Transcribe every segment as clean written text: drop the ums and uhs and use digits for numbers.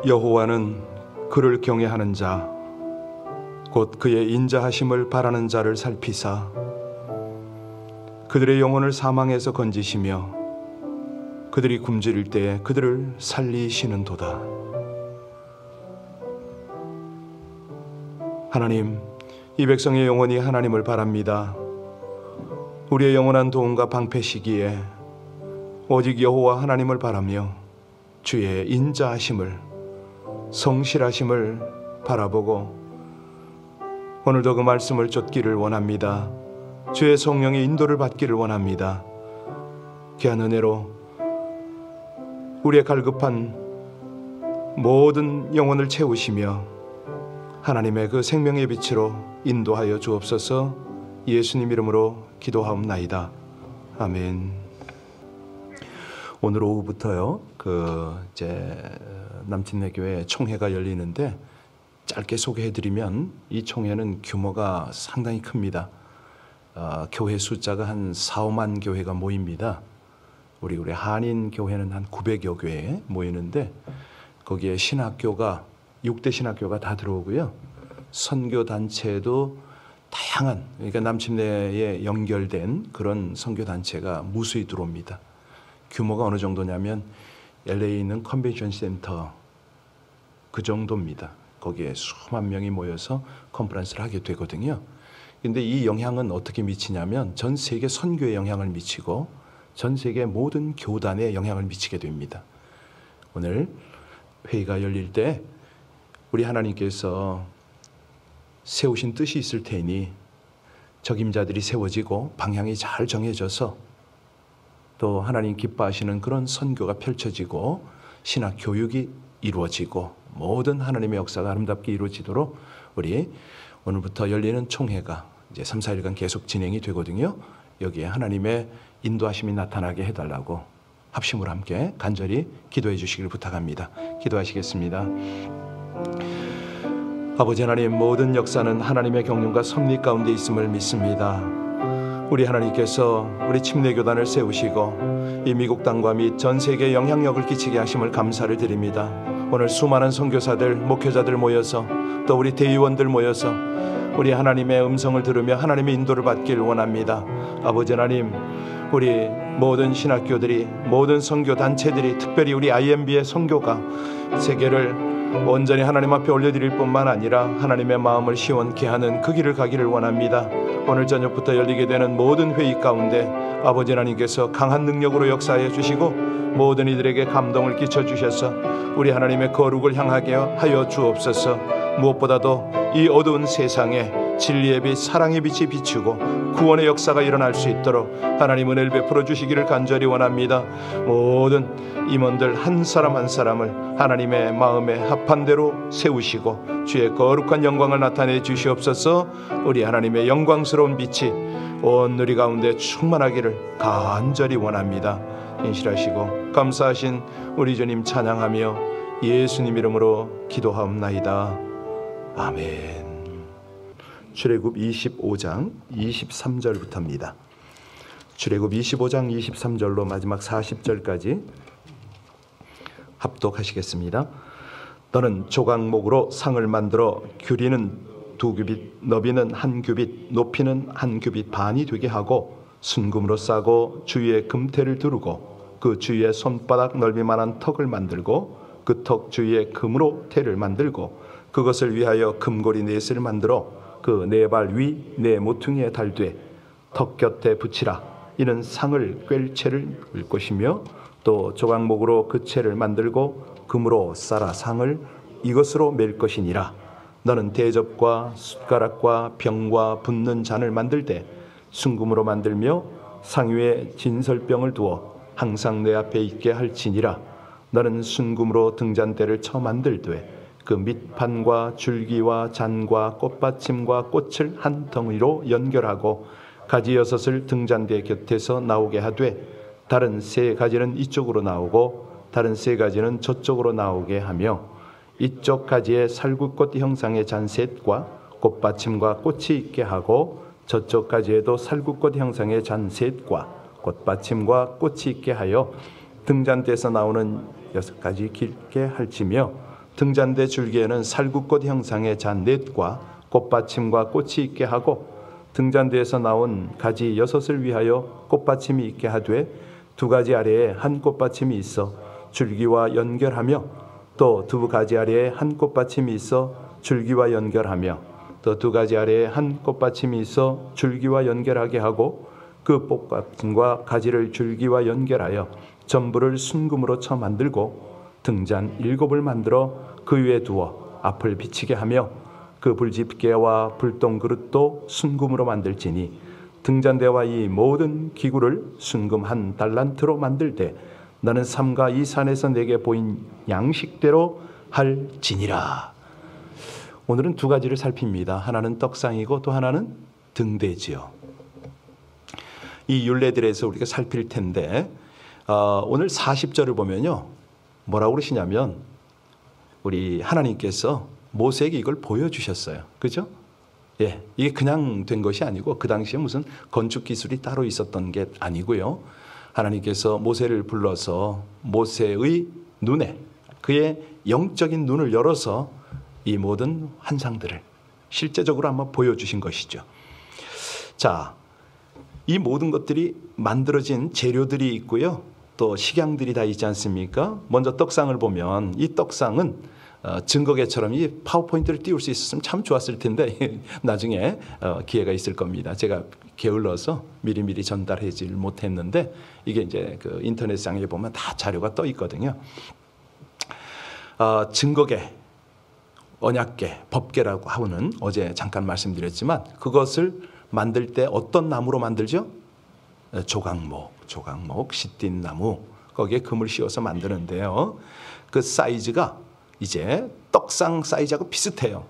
여호와는 그를 경외하는 자, 곧 그의 인자하심을 바라는 자를 살피사 그들의 영혼을 사망에서 건지시며 그들이 굶주릴 때에 그들을 살리시는도다. 하나님, 이 백성의 영혼이 하나님을 바랍니다. 우리의 영원한 도움과 방패 시기에 오직 여호와 하나님을 바라며 주의 인자하심을, 성실하심을 바라보고 오늘도 그 말씀을 쫓기를 원합니다. 주의 성령의 인도를 받기를 원합니다. 귀한 은혜로 우리의 갈급한 모든 영혼을 채우시며 하나님의 그 생명의 빛으로 인도하여 주옵소서. 예수님 이름으로 기도하옵나이다. 아멘. 오늘 오후부터요, 남침내 교회 총회가 열리는데 짧게 소개해드리면 이 총회는 규모가 상당히 큽니다. 교회 숫자가 한 4-5만 교회가 모입니다. 우리 한인 교회는 한 900여 교회 모이는데 거기에 신학교가 6대 신학교가 다 들어오고요. 선교 단체도 다양한, 그러니까 남침내에 연결된 그런 선교 단체가 무수히 들어옵니다. 규모가 어느 정도냐면 LA에 있는 컨벤션 센터 그 정도입니다. 거기에 수만 명이 모여서 컨퍼런스를 하게 되거든요. 근데 이 영향은 어떻게 미치냐면 전 세계 선교에 영향을 미치고 전 세계 모든 교단에 영향을 미치게 됩니다. 오늘 회의가 열릴 때 우리 하나님께서 세우신 뜻이 있을 테니 적임자들이 세워지고 방향이 잘 정해져서 또 하나님 기뻐하시는 그런 선교가 펼쳐지고 신학 교육이 이루어지고 모든 하나님의 역사가 아름답게 이루어지도록 우리 오늘부터 열리는 총회가 이제 3-4일간 계속 진행이 되거든요. 여기에 하나님의 인도하심이 나타나게 해달라고 합심으로 함께 간절히 기도해 주시길 부탁합니다. 기도하시겠습니다. 아버지 하나님, 모든 역사는 하나님의 경륜과 섭리 가운데 있음을 믿습니다. 우리 하나님께서 우리 침례교단을 세우시고 이 미국 땅과 및 전 세계에 영향력을 끼치게 하심을 감사를 드립니다. 오늘 수많은 선교사들, 목회자들 모여서 또 우리 대의원들 모여서 우리 하나님의 음성을 들으며 하나님의 인도를 받길 원합니다. 아버지 하나님, 우리 모든 신학교들이, 모든 선교 단체들이, 특별히 우리 IMB의 선교가 세계를 온전히 하나님 앞에 올려드릴 뿐만 아니라 하나님의 마음을 시원케 하는 그 길을 가기를 원합니다. 오늘 저녁부터 열리게 되는 모든 회의 가운데 아버지 하나님께서 강한 능력으로 역사해 주시고 모든 이들에게 감동을 끼쳐 주셔서 우리 하나님의 거룩을 향하게 하여 주옵소서. 무엇보다도 이 어두운 세상에 진리의 빛, 사랑의 빛이 비추고 구원의 역사가 일어날 수 있도록 하나님 은혜를 베풀어 주시기를 간절히 원합니다. 모든 임원들 한 사람 한 사람을 하나님의 마음에 합한 대로 세우시고 주의 거룩한 영광을 나타내 주시옵소서. 우리 하나님의 영광스러운 빛이 온 누리 가운데 충만하기를 간절히 원합니다. 인실하시고 감사하신 우리 주님 찬양하며 예수님 이름으로 기도하옵나이다. 아멘. 출애굽 25장 23절부터입니다. 출애굽 25장 23절로 마지막 40절까지 합독하시겠습니다. 너는 조각목으로 상을 만들어 규리는 2규빗, 너비는 1규빗, 높이는 1규빗 반이 되게 하고 순금으로 싸고 주위에 금태를 두르고 그 주위에 손바닥 넓이만한 턱을 만들고 그 턱 주위에 금으로 태를 만들고 그것을 위하여 금고리 넷을 만들어 그 네 발 위 네 모퉁이에 달되 턱 곁에 붙이라. 이는 상을 꿰 채를 을 것이며 또 조각목으로 그 채를 만들고 금으로 싸라 상을 이것으로 맬 것이니라. 너는 대접과 숟가락과 병과 붓는 잔을 만들 때 순금으로 만들며 상 위에 진설병을 두어 항상 내 앞에 있게 할지니라. 너는 순금으로 등잔대를 쳐 만들되 그 밑판과 줄기와 잔과 꽃받침과 꽃을 한 덩이로 연결하고 가지 6을 등잔대 곁에서 나오게 하되 다른 3가지는 이쪽으로 나오고 다른 3가지는 저쪽으로 나오게 하며 이쪽 가지에 살구꽃 형상의 잔셋과 꽃받침과 꽃이 있게 하고 저쪽 가지에도 살구꽃 형상의 잔셋과 꽃받침과 꽃이 있게 하여 등잔대에서 나오는 6가지 길게 할지며 등잔대 줄기에는 살구꽃 형상의 잔넷과 꽃받침과 꽃이 있게 하고 등잔대에서 나온 가지 6을 위하여 꽃받침이 있게 하되 2가지 아래에 한 꽃받침이 있어 줄기와 연결하며 또 2가지 아래에 한 꽃받침이 있어 줄기와 연결하며 또 2가지 아래에 한 꽃받침이 있어 줄기와 연결하게 하고 그 꽃받침과 가지를 줄기와 연결하여 전부를 순금으로 쳐 만들고 등잔 7을 만들어 그 위에 두어 앞을 비치게 하며 그 불집게와 불똥 그릇도 순금으로 만들지니 등잔대와 이 모든 기구를 순금 1달란트로 만들되 너는 삼가 이 산에서 내게 보인 양식대로 할지니라. 오늘은 2가지를 살핍니다. 하나는 떡상이고 또 하나는 등대지요. 이 율례들에서 우리가 살필 텐데 오늘 40절을 보면요, 뭐라고 그러시냐면 우리 하나님께서 모세에게 이걸 보여주셨어요. 그죠? 예, 이게 그냥 된 것이 아니고 그 당시에 무슨 건축 기술이 따로 있었던 게 아니고요. 하나님께서 모세를 불러서 모세의 눈에, 그의 영적인 눈을 열어서 이 모든 환상들을 실제적으로 한번 보여주신 것이죠. 자, 이 모든 것들이 만들어진 재료들이 있고요. 또 식양들이 다 있지 않습니까? 먼저 떡상을 보면 이 떡상은 증거계처럼 이 파워포인트를 띄울 수 있었으면 참 좋았을 텐데 나중에 기회가 있을 겁니다. 제가 게을러서 미리미리 전달하지 못했는데 이게 이제 그 인터넷상에 보면 다 자료가 떠 있거든요. 증거계, 언약계, 법계라고 하고는 어제 잠깐 말씀드렸지만 그것을 만들 때 어떤 나무로 만들죠? 조각목, 시띠나무, 거기에 금을 씌워서 만드는데요. 그 사이즈가 이제 떡상 사이즈하고 비슷해요.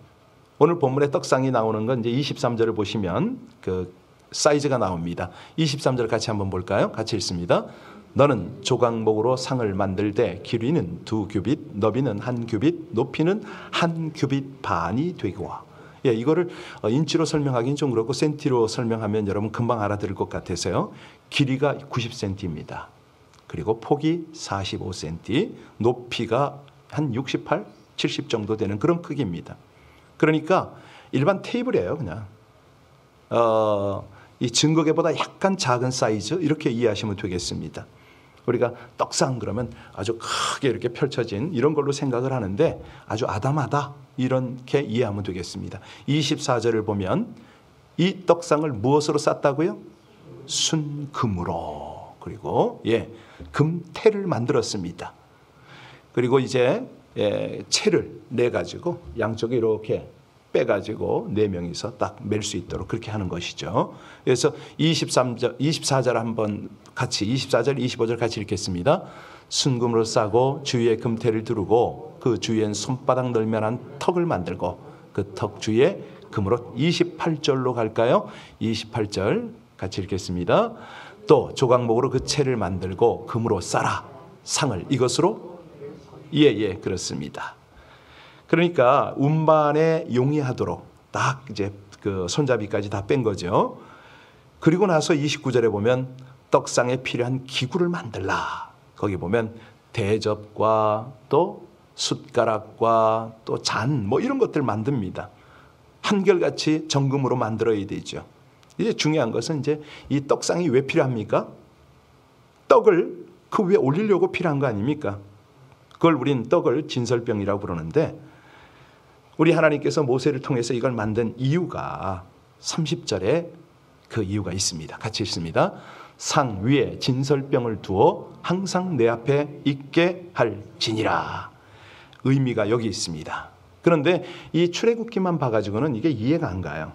오늘 본문에 떡상이 나오는 건 이제 23절을 보시면 그 사이즈가 나옵니다. 23절 같이 한번 볼까요? 같이 읽습니다. 너는 조각목으로 상을 만들되 길이는 2규빗, 너비는 1규빗, 높이는 1규빗 반이 되고. 예, 이거를 인치로 설명하기는 좀 그렇고 센티로 설명하면 여러분 금방 알아들을 것 같아서요. 길이가 90cm입니다. 그리고 폭이 45cm, 높이가 한 68, 70 정도 되는 그런 크기입니다. 그러니까 일반 테이블이에요, 그냥. 이 증거계보다 약간 작은 사이즈 이렇게 이해하시면 되겠습니다. 우리가 떡상 그러면 아주 크게 이렇게 펼쳐진 이런 걸로 생각을 하는데 아주 아담하다 이렇게 이해하면 되겠습니다. 24절을 보면 이 떡상을 무엇으로 쌌다고요? 순금으로. 그리고 금태를 만들었습니다. 그리고 이제 채를 내가지고 양쪽에 이렇게 빼가지고 4명이서 딱 맬 수 있도록 그렇게 하는 것이죠. 그래서 24절 한번 같이 24절, 25절 같이 읽겠습니다. 순금으로 싸고 주위에 금태를 두르고 그 주위엔 손바닥 넓면한 턱을 만들고 그 턱 주위에 금으로 28절로 갈까요? 28절 같이 읽겠습니다. 또 조각목으로 그 채를 만들고 금으로 싸라 상을 이것으로 그렇습니다. 그러니까 운반에 용이하도록 딱 이제 그 손잡이까지 다 뺀 거죠. 그리고 나서 29절에 보면 떡상에 필요한 기구를 만들라. 거기 보면 대접과 또 숟가락과 또 잔 뭐 이런 것들 만듭니다. 한결같이 정금으로 만들어야 되죠. 이제 중요한 것은 이제 이 떡상이 왜 필요합니까? 떡을 그 위에 올리려고 필요한 거 아닙니까? 그걸 우린 떡을 진설병이라고 부르는데 우리 하나님께서 모세를 통해서 이걸 만든 이유가 30절에 그 이유가 있습니다. 같이 읽습니다. 상 위에 진설병을 두어 항상 내 앞에 있게 할지니라. 의미가 여기 있습니다. 그런데 이 출애굽기만 봐가지고는 이게 이해가 안 가요.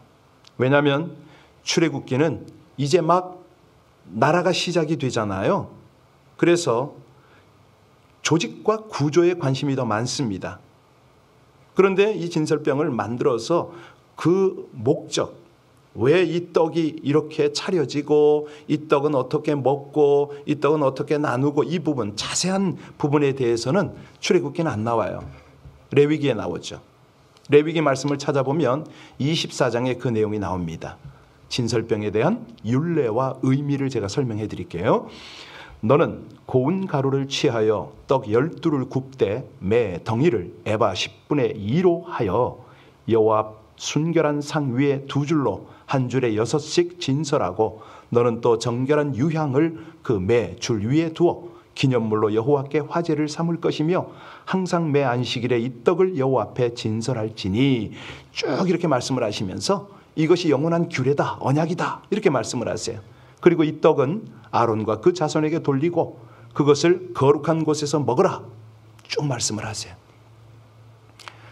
왜냐하면 출애굽기는 이제 막 나라가 시작이 되잖아요. 그래서 조직과 구조에 관심이 더 많습니다. 그런데 이 진설병을 만들어서 그 목적, 왜 이 떡이 이렇게 차려지고 이 떡은 어떻게 먹고 이 떡은 어떻게 나누고 이 부분, 자세한 부분에 대해서는 출애굽기는 안 나와요. 레위기에 나오죠. 레위기 말씀을 찾아보면 24장에 그 내용이 나옵니다. 진설병에 대한 율례와 의미를 제가 설명해 드릴게요. 너는 고운 가루를 취하여 떡 12를 굽되 매 덩이를 에바 10분의 2로 하여 여호와 앞 순결한 상 위에 2줄로 한 줄에 6씩 진설하고 너는 또 정결한 유향을 그 매 줄 위에 두어 기념물로 여호와께 화제를 삼을 것이며 항상 매 안식일에 이 떡을 여호와 앞에 진설할지니 쭉 이렇게 말씀을 하시면서 이것이 영원한 규례다, 언약이다 이렇게 말씀을 하세요. 그리고 이 떡은 아론과 그 자손에게 돌리고 그것을 거룩한 곳에서 먹으라 쭉 말씀을 하세요.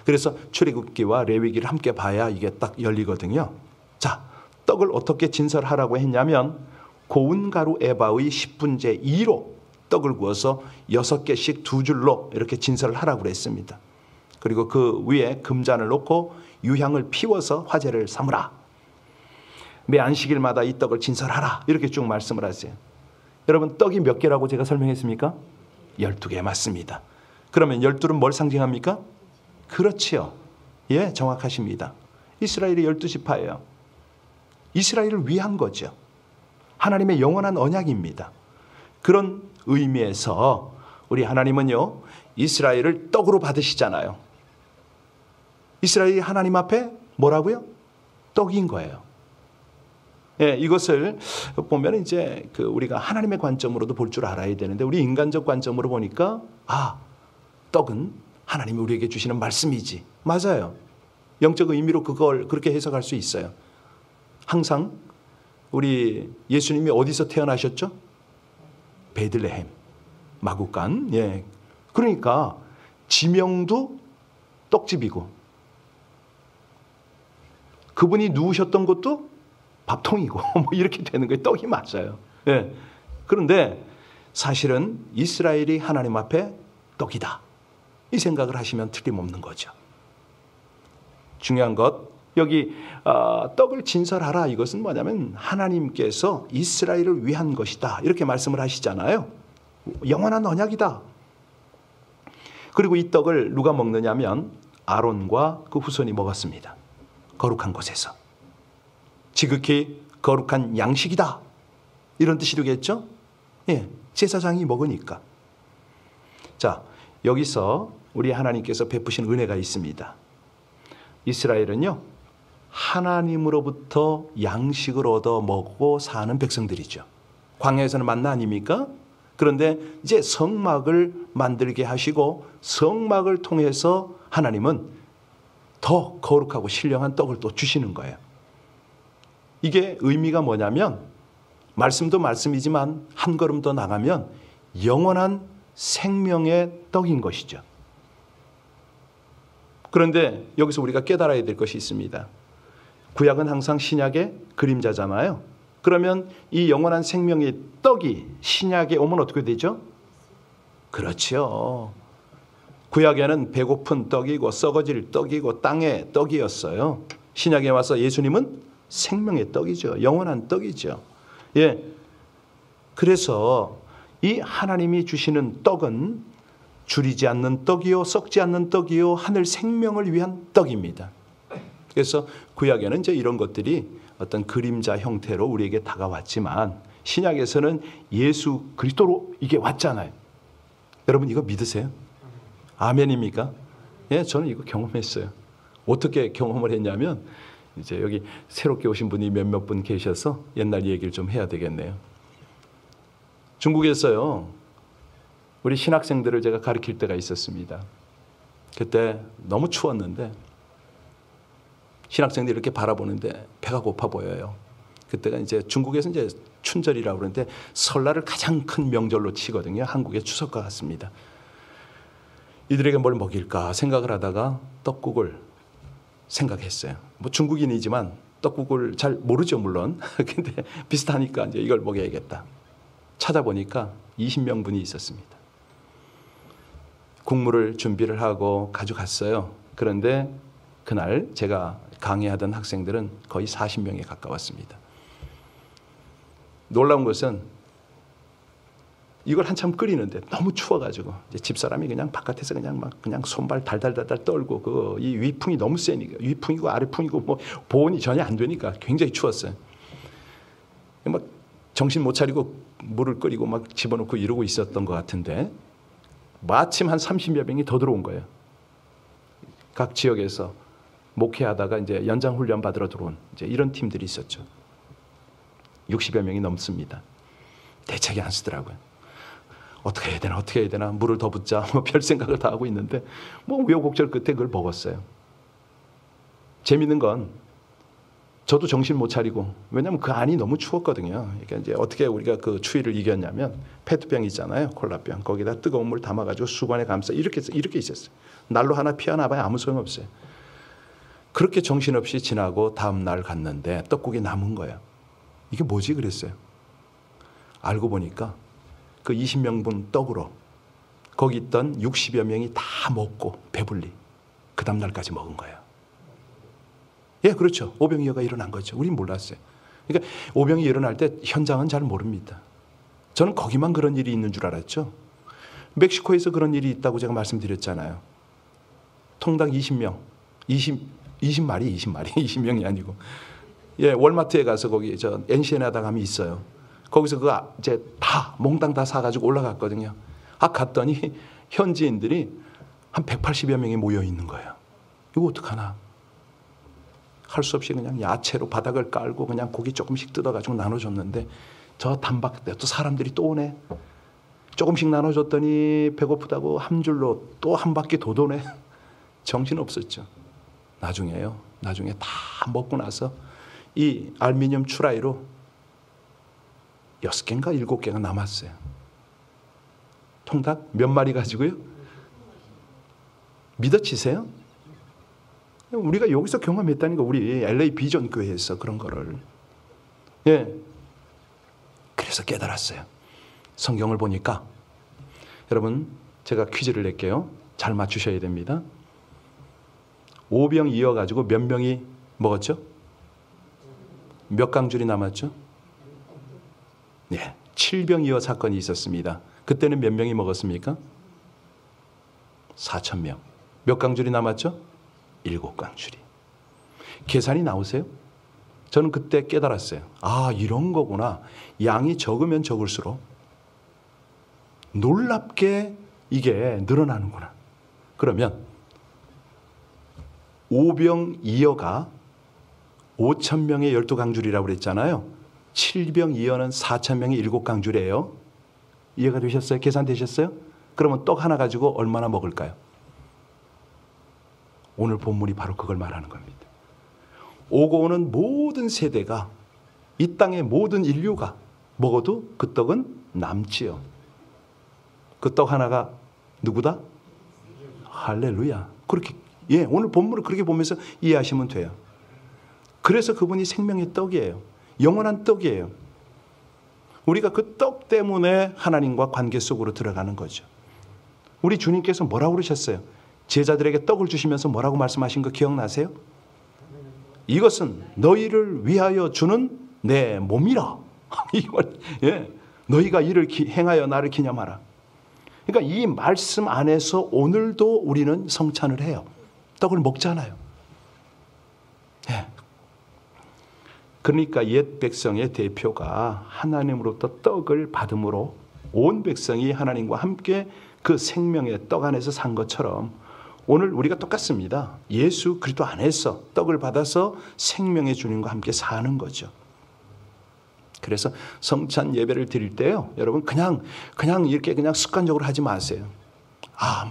그래서 출애굽기와 레위기를 함께 봐야 이게 딱 열리거든요. 자, 떡을 어떻게 진설하라고 했냐면 고운 가루 에바의 10분의 2로 떡을 구워서 6개씩 2줄로 이렇게 진설을 하라고 그랬습니다. 그리고 그 위에 금잔을 놓고 유향을 피워서 화제를 삼으라. 매 안식일마다 이 떡을 진설하라. 이렇게 쭉 말씀을 하세요. 여러분, 떡이 몇 개라고 제가 설명했습니까? 12개 맞습니다. 그러면 12는 뭘 상징합니까? 그렇지요. 예, 정확하십니다. 이스라엘의 12지파예요. 이스라엘을 위한 거죠. 하나님의 영원한 언약입니다. 그런 의미에서 우리 하나님은요, 이스라엘을 떡으로 받으시잖아요. 이스라엘이 하나님 앞에 뭐라고요? 떡인 거예요. 예, 이것을 보면 이제 우리가 하나님의 관점으로도 볼 줄 알아야 되는데 우리 인간적 관점으로 보니까 떡은 하나님이 우리에게 주시는 말씀이지. 맞아요. 영적 의미로 그걸 그렇게 해석할 수 있어요. 항상 우리 예수님이 어디서 태어나셨죠? 베들레헴, 마구간. 예. 그러니까 지명도 떡집이고 그분이 누우셨던 곳도 밥통이고 뭐 이렇게 되는 거예요. 떡이 맞아요. 예. 그런데 사실은 이스라엘이 하나님 앞에 떡이다. 이 생각을 하시면 틀림없는 거죠. 중요한 것, 여기 떡을 진설하라 이것은 뭐냐면 하나님께서 이스라엘을 위한 것이다 이렇게 말씀을 하시잖아요. 영원한 언약이다. 그리고 이 떡을 누가 먹느냐면 아론과 그 후손이 먹었습니다. 거룩한 곳에서. 지극히 거룩한 양식이다 이런 뜻이 되겠죠? 예, 제사장이 먹으니까. 자, 여기서 우리 하나님께서 베푸신 은혜가 있습니다. 이스라엘은요, 하나님으로부터 양식을 얻어 먹고 사는 백성들이죠. 광야에서는 만나 아닙니까? 그런데 이제 성막을 만들게 하시고 성막을 통해서 하나님은 더 거룩하고 신령한 떡을 또 주시는 거예요. 이게 의미가 뭐냐면 말씀도 말씀이지만 한 걸음 더 나가면 영원한 생명의 떡인 것이죠. 그런데 여기서 우리가 깨달아야 될 것이 있습니다. 구약은 항상 신약의 그림자잖아요. 그러면 이 영원한 생명의 떡이 신약에 오면 어떻게 되죠? 그렇죠. 구약에는 배고픈 떡이고 썩어질 떡이고 땅의 떡이었어요. 신약에 와서 예수님은 생명의 떡이죠. 영원한 떡이죠. 예. 그래서 이 하나님이 주시는 떡은 줄이지 않는 떡이요 썩지 않는 떡이요 하늘 생명을 위한 떡입니다. 그래서 구약에는 이제 이런 것들이 어떤 그림자 형태로 우리에게 다가왔지만 신약에서는 예수 그리스도로 이게 왔잖아요. 여러분 이거 믿으세요? 아멘입니까? 예, 저는 이거 경험했어요. 어떻게 경험을 했냐면 이제 여기 새롭게 오신 분이 몇몇 분 계셔서 옛날 얘기를 좀 해야 되겠네요. 중국에서요, 우리 신학생들을 제가 가르칠 때가 있었습니다. 그때 너무 추웠는데 신학생들이 이렇게 바라보는데 배가 고파 보여요. 그때가 이제 중국에서 이제 춘절이라고 그러는데 설날을 가장 큰 명절로 치거든요. 한국의 추석과 같습니다. 이들에게 뭘 먹일까 생각을 하다가 떡국을 생각했어요. 뭐 중국인이지만 떡국을 잘 모르죠, 물론. 근데 비슷하니까 이제 이걸 먹여야겠다. 찾아보니까 20명분이 있었습니다. 국물을 준비를 하고 가져갔어요. 그런데 그날 제가 강의하던 학생들은 거의 40명에 가까웠습니다. 놀라운 것은 이걸 한참 끓이는데 너무 추워가지고 이제 집사람이 그냥 바깥에서 그냥 손발 달달달달 떨고 이 위풍이 너무 세니까 위풍이고 아래풍이고 뭐 보온이 전혀 안 되니까 굉장히 추웠어요. 막 정신 못 차리고 물을 끓이고 막 집어넣고 이러고 있었던 것 같은데 마침 한 30여 명이 더 들어온 거예요. 각 지역에서 목회하다가 이제 연장 훈련 받으러 들어온 이제 이런 팀들이 있었죠. 60여 명이 넘습니다. 대책이 안 쓰더라고요. 어떻게 해야 되나 물을 더 붓자 별 생각을 다 하고 있는데 뭐 우여곡절 끝에 그걸 먹었어요. 재밌는 건 저도 정신 못 차리고, 왜냐하면 그 안이 너무 추웠거든요. 그러니까 이제 어떻게 우리가 그 추위를 이겼냐면 페트병 있잖아요, 콜라병. 거기다 뜨거운 물 담아가지고 수건에 감싸 이렇게 있었어요. 난로 하나 피하나 봐야 아무 소용 없어요. 그렇게 정신없이 지나고 다음 날 갔는데 떡국이 남은 거예요. 이게 뭐지 그랬어요. 알고 보니까 그 20명분 떡으로 거기 있던 60여 명이 다 먹고 배불리 그 다음 날까지 먹은 거예요. 예, 그렇죠. 오병이어가 일어난 거죠. 우린 몰랐어요. 그러니까 오병이 일어날 때 현장은 잘 모릅니다. 저는 거기만 그런 일이 있는 줄 알았죠. 멕시코에서 그런 일이 있다고 제가 말씀드렸잖아요. 통당 20명, 20마리, 20명이 아니고. 예, 월마트에 가서 거기 저 엔시에나다 가면 있어요. 거기서 그 이제 다 몽땅 다 사가지고 올라갔거든요. 갔더니 현지인들이 한 180여 명이 모여 있는 거예요. 이거 어떡하나? 할 수 없이 그냥 야채로 바닥을 깔고 그냥 고기 조금씩 뜯어가지고 나눠줬는데 저 단박 때 또 사람들이 또 오네. 조금씩 나눠줬더니 배고프다고 한 줄로 또 한 바퀴 더 도네. 정신없었죠. 나중에 다 먹고 나서 이 알루미늄 추라이로 6개인가 7개가 남았어요. 통닭 몇 마리 가지고요? 믿어지세요? 우리가 여기서 경험했다는 거, 우리 LA 비전 교회에서 그런 거를. 예. 그래서 깨달았어요. 성경을 보니까, 여러분 제가 퀴즈를 낼게요. 잘 맞추셔야 됩니다. 오병 이어가지고 몇 명이 먹었죠? 몇 강줄이 남았죠? 네, 7병 이어 사건이 있었습니다. 그때는 몇 명이 먹었습니까? 4,000명. 몇 강줄이 남았죠? 7강줄이. 계산이 나오세요? 저는 그때 깨달았어요. 이런 거구나. 양이 적으면 적을수록 놀랍게 이게 늘어나는구나. 그러면 오병이어가 5,000명의 12강줄이라고 그랬잖아요. 7병이어는 4,000명의 7강줄이에요. 이해가 되셨어요? 계산되셨어요? 그러면 떡 하나 가지고 얼마나 먹을까요? 오늘 본문이 바로 그걸 말하는 겁니다. 오고 오는 모든 세대가, 이 땅의 모든 인류가 먹어도 그 떡은 남지요. 그 떡 하나가 누구다? 할렐루야. 그렇게, 예, 오늘 본문을 그렇게 보면서 이해하시면 돼요. 그래서 그분이 생명의 떡이에요. 영원한 떡이에요. 우리가 그 떡 때문에 하나님과 관계 속으로 들어가는 거죠. 우리 주님께서 뭐라고 그러셨어요? 제자들에게 떡을 주시면서 뭐라고 말씀하신 거 기억나세요? 이것은 너희를 위하여 주는 내 몸이라. 예, 너희가 이를 행하여 나를 기념하라. 그러니까 이 말씀 안에서 오늘도 우리는 성찬을 해요. 떡을 먹잖아요. 예. 그러니까 옛 백성의 대표가 하나님으로부터 떡을 받음으로 온 백성이 하나님과 함께 그 생명의 떡 안에서 산 것처럼 오늘 우리가 똑같습니다. 예수 그리스도 안에서 떡을 받아서 생명의 주님과 함께 사는 거죠. 그래서 성찬 예배를 드릴 때요, 여러분 그냥 이렇게 그냥 습관적으로 하지 마세요.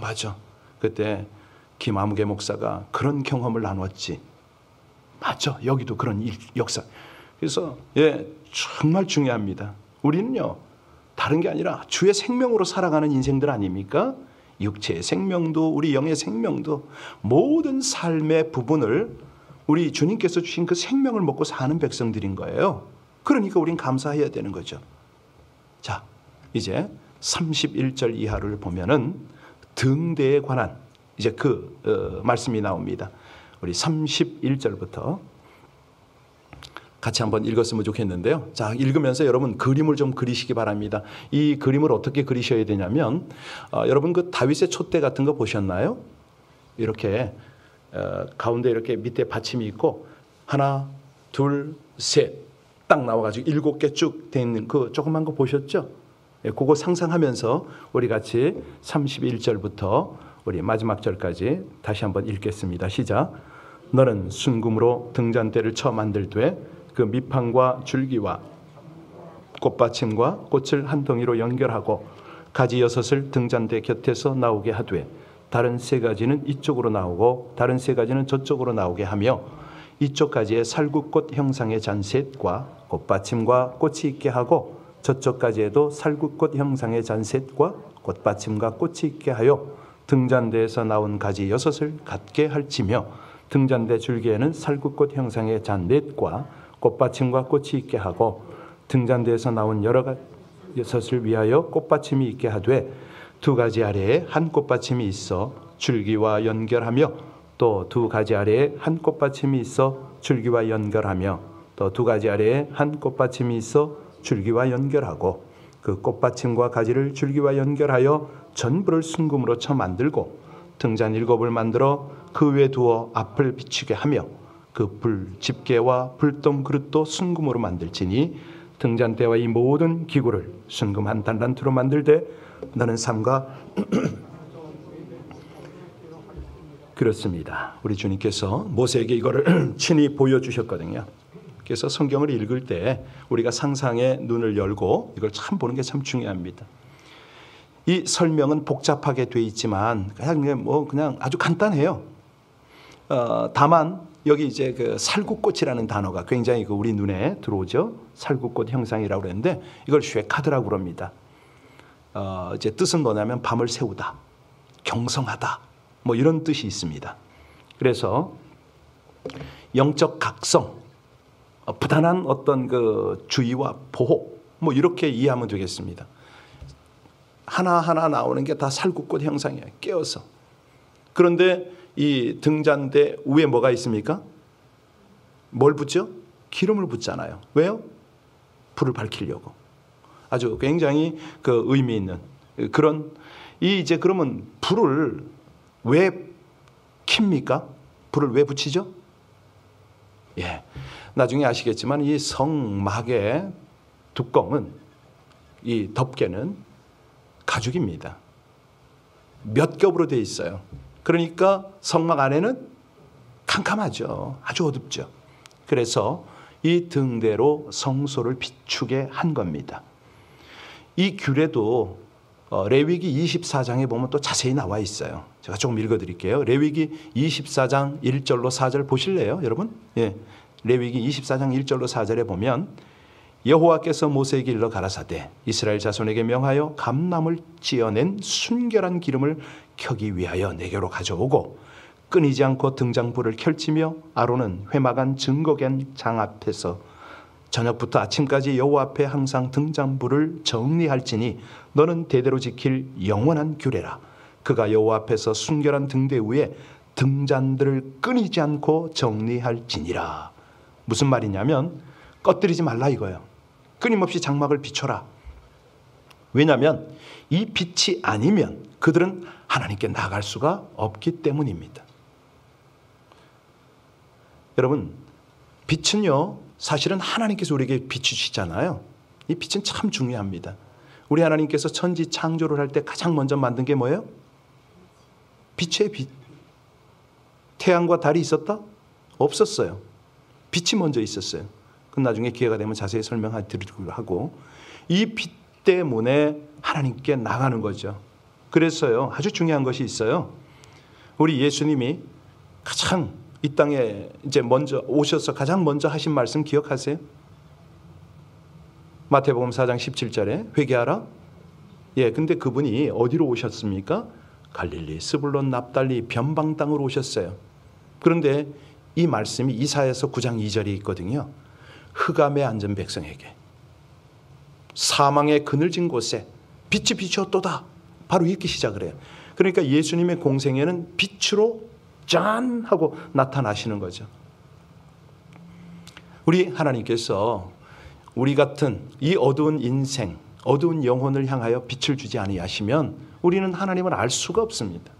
맞아. 그때 김아무개 목사가 그런 경험을 나눴지. 맞죠? 여기도 그런 역사. 그래서 예, 정말 중요합니다. 우리는요, 다른 게 아니라 주의 생명으로 살아가는 인생들 아닙니까? 육체의 생명도 우리 영의 생명도 모든 삶의 부분을 우리 주님께서 주신 그 생명을 먹고 사는 백성들인 거예요. 그러니까 우린 감사해야 되는 거죠. 자, 이제 31절 이하를 보면은 등대에 관한 이제 말씀이 나옵니다. 우리 31절부터 같이 한번 읽었으면 좋겠는데요. 자, 읽으면서 여러분 그림을 좀 그리시기 바랍니다. 이 그림을 어떻게 그리셔야 되냐면 여러분 그 다윗의 촛대 같은 거 보셨나요? 이렇게 가운데 이렇게 밑에 받침이 있고 하나, 둘, 셋 딱 나와가지고 7개 쭉 돼 있는 그 조그만 거 보셨죠? 예, 그거 상상하면서 우리 같이 31절부터 우리 마지막 절까지 다시 한번 읽겠습니다. 시작. 너는 순금으로 등잔대를 쳐 만들되 그 밑판과 줄기와 꽃받침과 꽃을 한 덩이로 연결하고 가지 6을 등잔대 곁에서 나오게 하되 다른 3가지는 이쪽으로 나오고 다른 3가지는 저쪽으로 나오게 하며 이쪽 가지에 살구꽃 형상의 잔셋과 꽃받침과 꽃이 있게 하고 저쪽 가지에도 살구꽃 형상의 잔셋과 꽃받침과 꽃이 있게 하여 등잔대에서 나온 가지 6을 갖게 할지며 등잔대 줄기에는 살구꽃 형상의 잔넷과 꽃받침과 꽃이 있게 하고 등잔대에서 나온 여러 가지 6을 위하여 꽃받침이 있게 하되 2가지 아래에 한 꽃받침이 있어 줄기와 연결하며 또 2가지 아래에 한 꽃받침이 있어 줄기와 연결하며 또 2가지 아래에 한 꽃받침이 있어 줄기와 연결하고 그 꽃받침과 가지를 줄기와 연결하여 전부를 순금으로 쳐 만들고 등잔 7을 만들어 그 위에 두어 앞을 비추게 하며 그 불 집게와 불똥 그릇도 순금으로 만들지니 등잔대와 이 모든 기구를 순금 한 달란트로 만들되 너는 삼가 그렇습니다. 우리 주님께서 모세에게 이거를 친히 보여주셨거든요. 그래서 성경을 읽을 때 우리가 상상의 눈을 열고 이걸 참 보는 게 참 중요합니다. 이 설명은 복잡하게 돼 있지만 그냥 아주 간단해요. 다만 여기 이제 그 살구꽃이라는 단어가 굉장히 우리 눈에 들어오죠. 살구꽃 형상이라고 그랬는데 이걸 쉐카드라고 그럽니다. 이제 뜻은 뭐냐면 밤을 새우다, 경성하다, 뭐 이런 뜻이 있습니다. 그래서 영적 각성, 부단한 어떤 그 주의와 보호, 뭐 이렇게 이해하면 되겠습니다. 하나하나 나오는 게 다 살구꽃 형상이에요. 깨어서. 그런데 이 등잔대 위에 뭐가 있습니까? 뭘 붓죠? 기름을 붓잖아요. 왜요? 불을 밝히려고. 아주 굉장히 그 의미 있는 그런 이제 그러면 불을 왜 킵니까? 불을 왜 붙이죠? 예. 나중에 아시겠지만 이 성막의 뚜껑은 이 덮개는 가죽입니다. 몇 겹으로 되어 있어요. 그러니까 성막 안에는 캄캄하죠. 아주 어둡죠. 그래서 이 등대로 성소를 비추게 한 겁니다. 이 규례도 레위기 24장에 보면 또 자세히 나와 있어요. 제가 조금 읽어드릴게요. 레위기 24장 1절로 4절 보실래요, 여러분? 예. 레위기 24장 1절로 4절에 보면 여호와께서 모세에게 일러 가라사대 이스라엘 자손에게 명하여 감람을 찧어낸 순결한 기름을 켜기 위하여 내게로 가져오고 끊이지 않고 등장불을 켤지며 아론은 회막안 증거궤 장 앞에서 저녁부터 아침까지 여호와 앞에 항상 등잔불을 정리할지니 너는 대대로 지킬 영원한 규례라. 그가 여호와 앞에서 순결한 등대 위에 등잔들을 끊이지 않고 정리할지니라. 무슨 말이냐면 꺼뜨리지 말라 이거예요. 끊임없이 장막을 비춰라. 왜냐하면 이 빛이 아니면 그들은 하나님께 나아갈 수가 없기 때문입니다. 여러분, 빛은요 사실은 하나님께서 우리에게 비추시잖아요. 이 빛은 참 중요합니다. 우리 하나님께서 천지 창조를 할 때 가장 먼저 만든 게 뭐예요? 빛의 빛. 태양과 달이 있었다? 없었어요. 빛이 먼저 있었어요. 그건 나중에 기회가 되면 자세히 설명드리기로 하고 이 빛 때문에 하나님께 나가는 거죠. 그래서요 아주 중요한 것이 있어요. 우리 예수님이 가장 이 땅에 이제 먼저 오셔서 가장 먼저 하신 말씀 기억하세요? 마태복음 4장 17절에 회개하라. 예, 근데 그분이 어디로 오셨습니까? 갈릴리, 스불론, 납달리, 변방 땅으로 오셨어요. 그런데 이 말씀이 이사야서 9장 2절에 있거든요. 흑암에 앉은 백성에게 사망의 그늘진 곳에 빛이 비추었도다. 바로 이렇게 시작을 해요. 그러니까 예수님의 공생애는 빛으로 짠 하고 나타나시는 거죠. 우리 하나님께서 우리 같은 이 어두운 인생, 어두운 영혼을 향하여 빛을 주지 아니하시면 우리는 하나님을 알 수가 없습니다.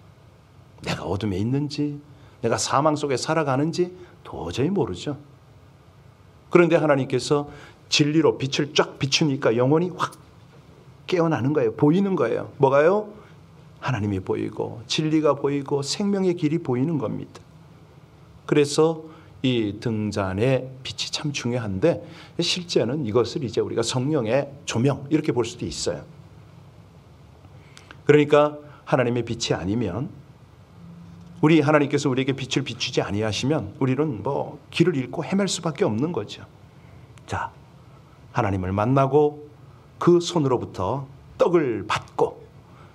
내가 어둠에 있는지, 내가 사망 속에 살아가는지 도저히 모르죠. 그런데 하나님께서 진리로 빛을 쫙 비추니까 영혼이 확 깨어나는 거예요. 보이는 거예요. 뭐가요? 하나님이 보이고 진리가 보이고 생명의 길이 보이는 겁니다. 그래서 이 등잔의 빛이 참 중요한데 실제는 이것을 이제 우리가 성령의 조명 이렇게 볼 수도 있어요. 그러니까 하나님의 빛이 아니면 우리 하나님께서 우리에게 빛을 비추지 아니하시면 우리는 뭐 길을 잃고 헤맬 수밖에 없는 거죠. 자, 하나님을 만나고 그 손으로부터 떡을 받고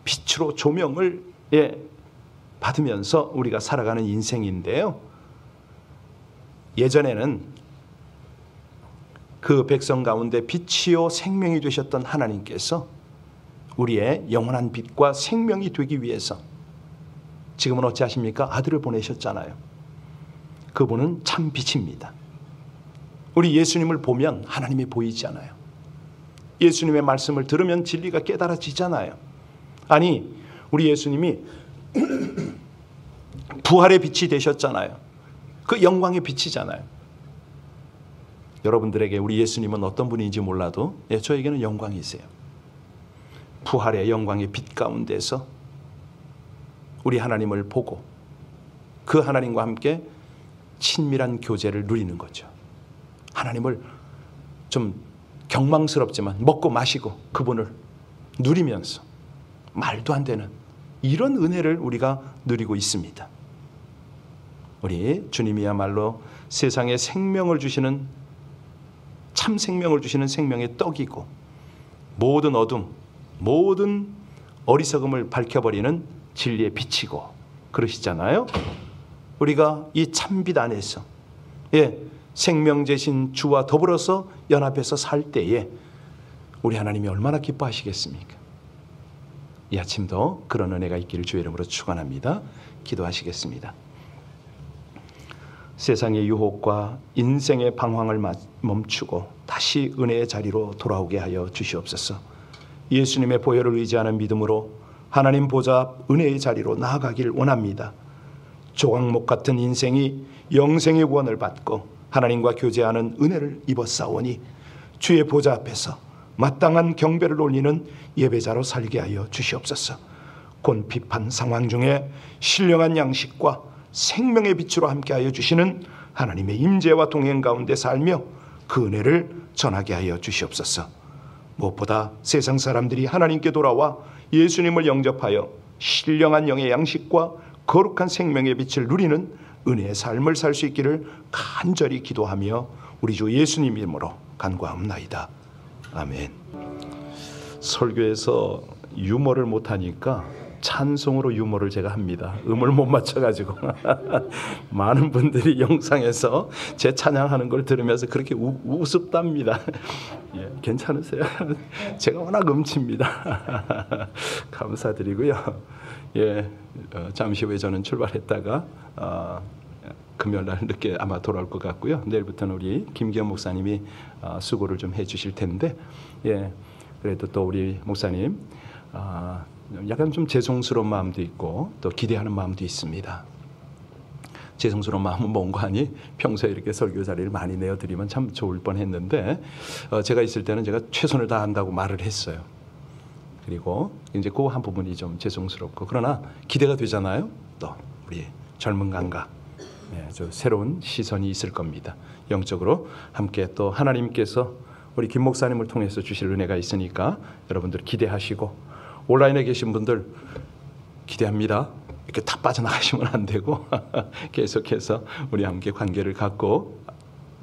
빛으로 조명을 받으면서 우리가 살아가는 인생인데요. 예전에는 그 백성 가운데 빛이요 생명이 되셨던 하나님께서 우리의 영원한 빛과 생명이 되기 위해서 지금은 어찌하십니까? 아들을 보내셨잖아요. 그분은 참 빛입니다. 우리 예수님을 보면 하나님이 보이잖아요. 예수님의 말씀을 들으면 진리가 깨달아지잖아요. 아니, 우리 예수님이 부활의 빛이 되셨잖아요. 그 영광의 빛이잖아요. 여러분들에게 우리 예수님은 어떤 분인지 몰라도 저에게는 영광이세요. 부활의 영광의 빛 가운데서 우리 하나님을 보고 그 하나님과 함께 친밀한 교제를 누리는 거죠. 하나님을 좀 경망스럽지만 먹고 마시고 그분을 누리면서 말도 안 되는 이런 은혜를 우리가 누리고 있습니다. 우리 주님이야말로 세상에 생명을 주시는 참 생명을 주시는 생명의 떡이고 모든 어둠, 모든 어리석음을 밝혀버리는 진리의 빛이고 그러시잖아요. 우리가 이 참빛 안에서 생명제신 주와 더불어서 연합해서 살 때에 우리 하나님이 얼마나 기뻐하시겠습니까? 이 아침도 그런 은혜가 있기를 주의 이름으로 축원합니다. 기도하시겠습니다. 세상의 유혹과 인생의 방황을 멈추고 다시 은혜의 자리로 돌아오게 하여 주시옵소서. 예수님의 보혈을 의지하는 믿음으로 하나님 보좌 앞 은혜의 자리로 나아가길 원합니다. 조각목 같은 인생이 영생의 구원을 받고 하나님과 교제하는 은혜를 입었사오니 주의 보좌 앞에서 마땅한 경배를 올리는 예배자로 살게 하여 주시옵소서. 곤핍한 상황 중에 신령한 양식과 생명의 빛으로 함께하여 주시는 하나님의 임재와 동행 가운데 살며 그 은혜를 전하게 하여 주시옵소서. 무엇보다 세상 사람들이 하나님께 돌아와 예수님을 영접하여 신령한 영의 양식과 거룩한 생명의 빛을 누리는 은혜의 삶을 살 수 있기를 간절히 기도하며 우리 주 예수님 이름으로 간구하옵나이다. 아멘. 설교에서 유머를 못하니까 찬송으로 유머를 제가 합니다. 음을 못 맞춰가지고 많은 분들이 영상에서 제 찬양하는 걸 들으면서 그렇게 우습답니다. 괜찮으세요? 제가 워낙 음치입니다. 감사드리고요. 잠시 후에 저는 출발했다가 금요일날 늦게 아마 돌아올 것 같고요. 내일부터는 우리 김기현 목사님이 수고를 좀 해주실 텐데, 그래도 또 우리 목사님 약간 좀 죄송스러운 마음도 있고 또 기대하는 마음도 있습니다. 죄송스러운 마음은 뭔가 하니 평소에 이렇게 설교 자리를 많이 내어드리면 참 좋을 뻔했는데 제가 있을 때는 제가 최선을 다한다고 말을 했어요. 그리고 이제 그 한 부분이 좀 죄송스럽고 그러나 기대가 되잖아요. 또 우리 젊은 감각, 저 새로운 시선이 있을 겁니다. 영적으로 함께 또 하나님께서 우리 김 목사님을 통해서 주실 은혜가 있으니까 여러분들 기대하시고 온라인에 계신 분들 기대합니다. 이렇게 다 빠져나가시면 안 되고 계속해서 우리 함께 관계를 갖고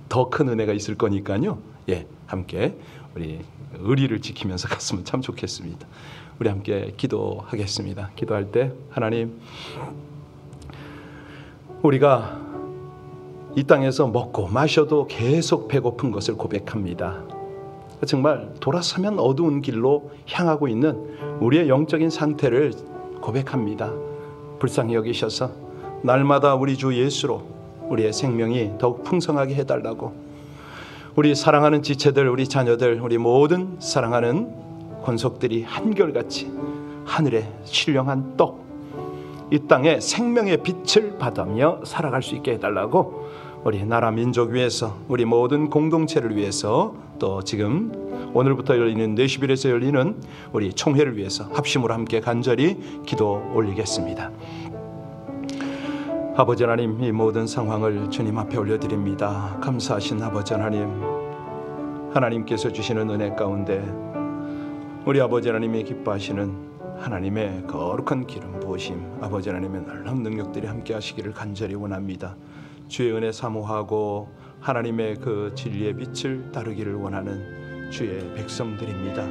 더 큰 은혜가 있을 거니까요. 함께 우리 의리를 지키면서 갔으면 참 좋겠습니다. 우리 함께 기도하겠습니다. 기도할 때 하나님, 우리가 이 땅에서 먹고 마셔도 계속 배고픈 것을 고백합니다. 정말 돌아서면 어두운 길로 향하고 있는 우리의 영적인 상태를 고백합니다. 불쌍히 여기셔서 날마다 우리 주 예수로 우리의 생명이 더욱 풍성하게 해달라고, 우리 사랑하는 지체들, 우리 자녀들, 우리 모든 사랑하는 권속들이 한결같이 하늘의 신령한 떡, 이 땅에 생명의 빛을 받으며 살아갈 수 있게 해달라고 우리 나라 민족 위해서, 우리 모든 공동체를 위해서, 또 지금 오늘부터 열리는 뇌시빌에서 열리는 우리 총회를 위해서 합심으로 함께 간절히 기도 올리겠습니다. 아버지 하나님, 이 모든 상황을 주님 앞에 올려드립니다. 감사하신 아버지 하나님, 하나님께서 주시는 은혜 가운데 우리 아버지 하나님이 기뻐하시는 하나님의 거룩한 기름 부으심, 아버지 하나님의 놀라운 능력들이 함께 하시기를 간절히 원합니다. 주의 은혜 사모하고 하나님의 그 진리의 빛을 따르기를 원하는 주의 백성들입니다.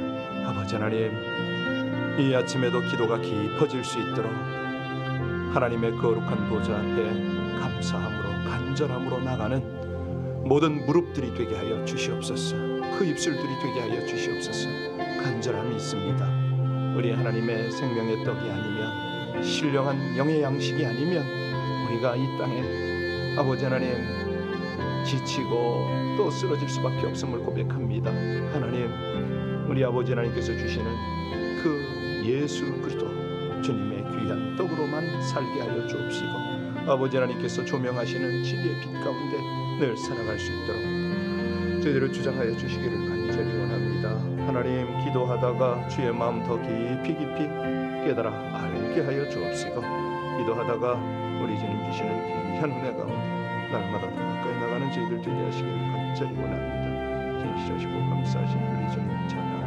아버지 하나님, 이 아침에도 기도가 깊어질 수 있도록 하나님의 거룩한 보좌 앞에 감사함으로 간절함으로 나가는 모든 무릎들이 되게 하여 주시옵소서. 그 입술들이 되게 하여 주시옵소서. 간절함이 있습니다. 우리 하나님의 생명의 떡이 아니면, 신령한 영의 양식이 아니면 우리가 이 땅에 아버지 하나님 지치고 또 쓰러질 수밖에 없음을 고백합니다. 하나님, 우리 아버지 하나님께서 주시는 그 예수 그리스도 주님의 귀한 떡으로만 살게 하여 주옵시고, 아버지 하나님께서 조명하시는 진리의 빛 가운데 늘 살아갈 수 있도록 저희들을 주장하여 주시기를 간절히 원합니다. 하나님, 기도하다가 주의 마음 더 깊이 깨달아 알게 하여 주옵시고, 기도하다가 우리 주님 주시는 귀한 은혜 가운데 날마다 더 가까이 나가는 저희들 되게 하시기를 간절히 원합니다. 진실하시고 감사하신 우리 주님 찬양